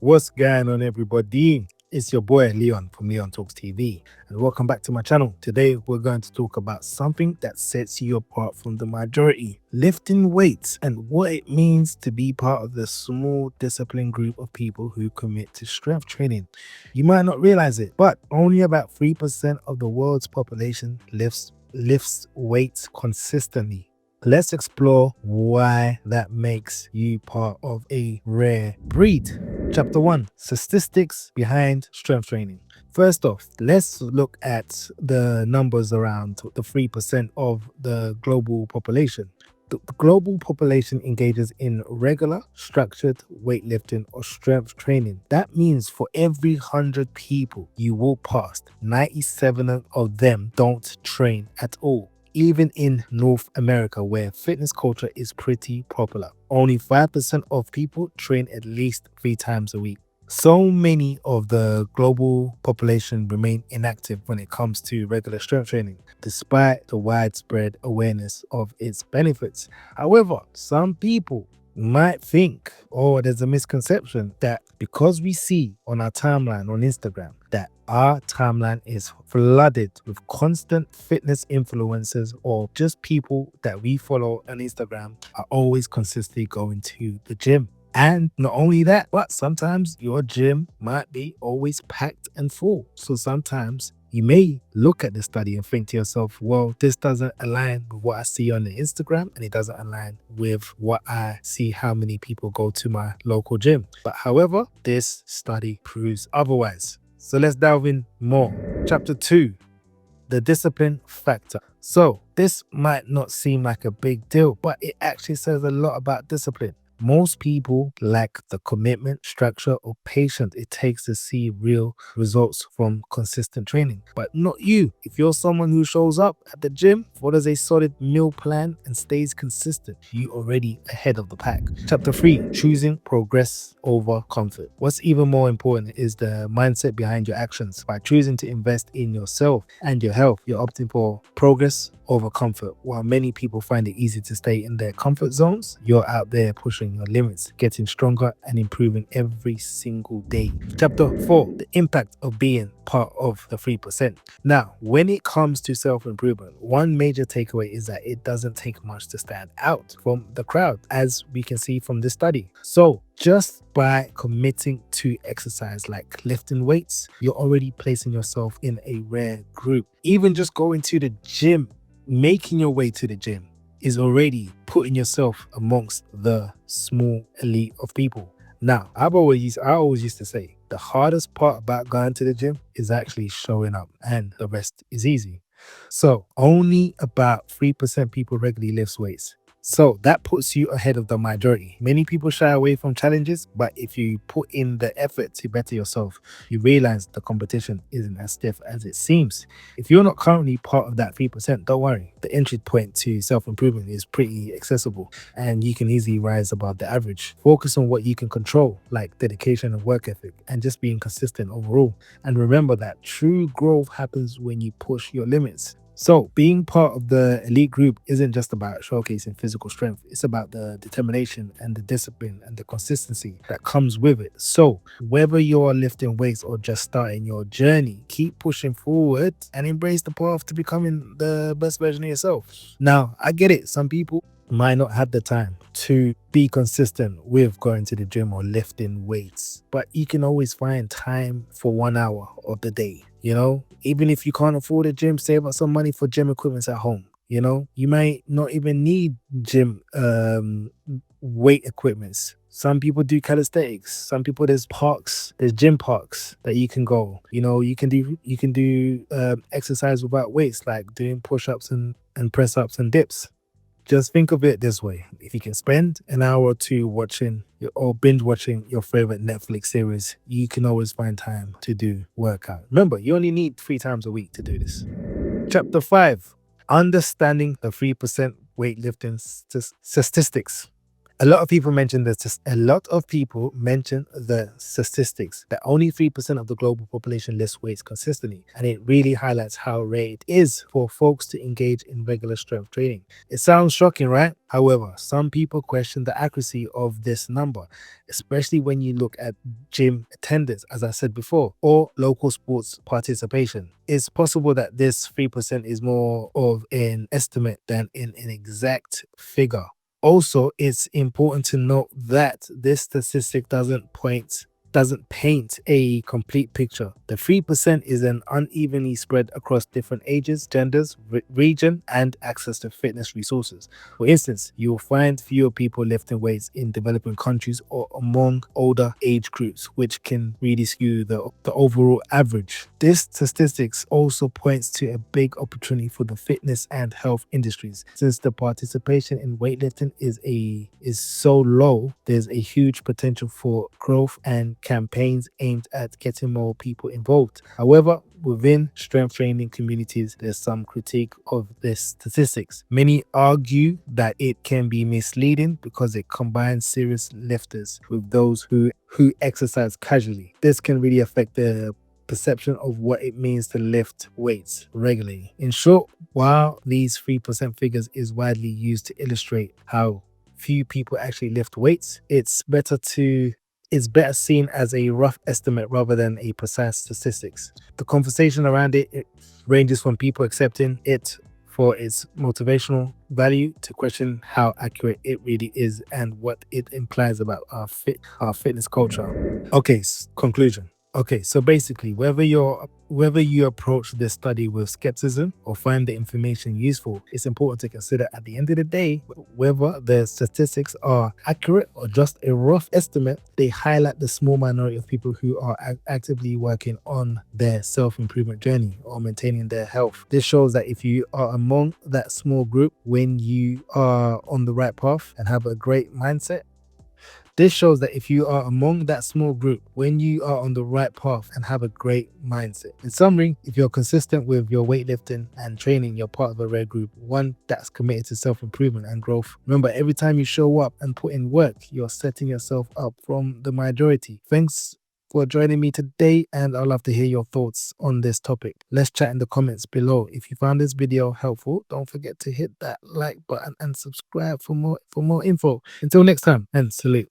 What's going on, everybody? It's your boy Leon from Leon Talks TV, and welcome back to my channel. Today, we're going to talk about something that sets you apart from the majority: lifting weights and what it means to be part of the small, disciplined group of people who commit to strength training. You might not realize it, but only about 3% of the world's population lifts weights consistently. Let's explore why that makes you part of a rare breed. Chapter 1: Statistics behind strength training. First off, let's look at the numbers around the 3% of the global population. The global population engages in regular, structured weightlifting or strength training. That means for every 100 people you walk past, 97 of them don't train at all. Even in North America, where fitness culture is pretty popular, only 5% of people train at least 3 times a week. So many of the global population remain inactive when it comes to regular strength training, despite the widespread awareness of its benefits. However, some people might think, or there's a misconception, that because we see on our timeline on Instagram that our timeline is flooded with constant fitness influencers, or just people that we follow on Instagram are always consistently going to the gym. And not only that, but sometimes your gym might be always packed and full. So sometimes you may look at the study and think to yourself, well, this doesn't align with what I see on the Instagram, and it doesn't align with what I see how many people go to my local gym. But however, this study proves otherwise. So let's delve in more. Chapter 2: the discipline factor. So this might not seem like a big deal, but it actually says a lot about discipline. Most people lack the commitment, structure, or patience it takes to see real results from consistent training. But not you. If you're someone who shows up at the gym, follows a solid meal plan, and stays consistent, you're already ahead of the pack. Chapter 3: choosing progress over comfort. What's even more important is the mindset behind your actions. By choosing to invest in yourself and your health, you're opting for progress over comfort. While many people find it easy to stay in their comfort zones, you're out there pushing your limits, getting stronger, and improving every single day. Chapter 4: the impact of being part of the 3%. Now, when it comes to self-improvement, one major takeaway is that it doesn't take much to stand out from the crowd, as we can see from this study. So just by committing to exercise like lifting weights, you're already placing yourself in a rare group. Even just going to the gym, making your way to the gym, is already putting yourself amongst the small elite of people. Now, I always used to say, the hardest part about going to the gym is actually showing up, and the rest is easy. So only about 3% people regularly lift weights. So that puts you ahead of the majority. Many people shy away from challenges, but if you put in the effort to better yourself, you realize the competition isn't as stiff as it seems. If you're not currently part of that 3%, don't worry. The entry point to self-improvement is pretty accessible, and you can easily rise above the average. Focus on what you can control, like dedication and work ethic, and just being consistent overall. And remember that true growth happens when you push your limits. So being part of the elite group isn't just about showcasing physical strength. It's about the determination and the discipline and the consistency that comes with it. So whether you're lifting weights or just starting your journey, keep pushing forward and embrace the path to becoming the best version of yourself. Now, I get it. Some people might not have the time to be consistent with going to the gym or lifting weights, but you can always find time for 1 hour of the day. Even if you can't afford a gym, save up some money for gym equipment at home. You might not even need gym weight equipments. Some people do calisthenics. Some people, there's gym parks that you can go. You can do exercise without weights, like doing push-ups and press-ups and dips. Just think of it this way: if you can spend an hour or two watching or binge watching your favorite Netflix series, you can always find time to do workout. Remember, you only need 3 times a week to do this. Chapter 5: understanding the 3% weightlifting statistics. A lot of people mention this. A lot of people mention the statistics that only 3% of the global population lifts weights consistently, and it really highlights how rare it is for folks to engage in regular strength training. It sounds shocking, right? However, some people question the accuracy of this number, especially when you look at gym attendance, as I said before, or local sports participation. It's possible that this 3% is more of an estimate than an exact figure. Also, it's important to note that this statistic doesn't paint a complete picture. The 3% is an unevenly spread across different ages, genders, region, and access to fitness resources. For instance, you will find fewer people lifting weights in developing countries or among older age groups, which can really skew the overall average. This statistics also points to a big opportunity for the fitness and health industries. Since the participation in weightlifting is so low, there's a huge potential for growth and campaigns aimed at getting more people involved. However, within strength training communities, there's some critique of this statistics. Many argue that it can be misleading because it combines serious lifters with those who exercise casually. This can really affect the perception of what it means to lift weights regularly. In short, while these 3% figures is widely used to illustrate how few people actually lift weights, it's better seen as a rough estimate rather than a precise statistics. The conversation around it ranges from people accepting it for its motivational value to question how accurate it really is and what it implies about our fitness culture. Okay, conclusion. Okay, so basically, whether you approach this study with skepticism or find the information useful, it's important to consider at the end of the day whether the statistics are accurate or just a rough estimate. They highlight the small minority of people who are actively working on their self-improvement journey or maintaining their health. This shows that if you are among that small group when you are on the right path and have a great mindset, this shows that if you are among that small group, when you are on the right path and have a great mindset. In summary, if you're consistent with your weightlifting and training, you're part of a rare group, one that's committed to self-improvement and growth. Remember, every time you show up and put in work, you're setting yourself up from the majority. Thanks for joining me today, and I'd love to hear your thoughts on this topic. Let's chat in the comments below. If you found this video helpful, don't forget to hit that like button and subscribe for more info. Until next time, and salute.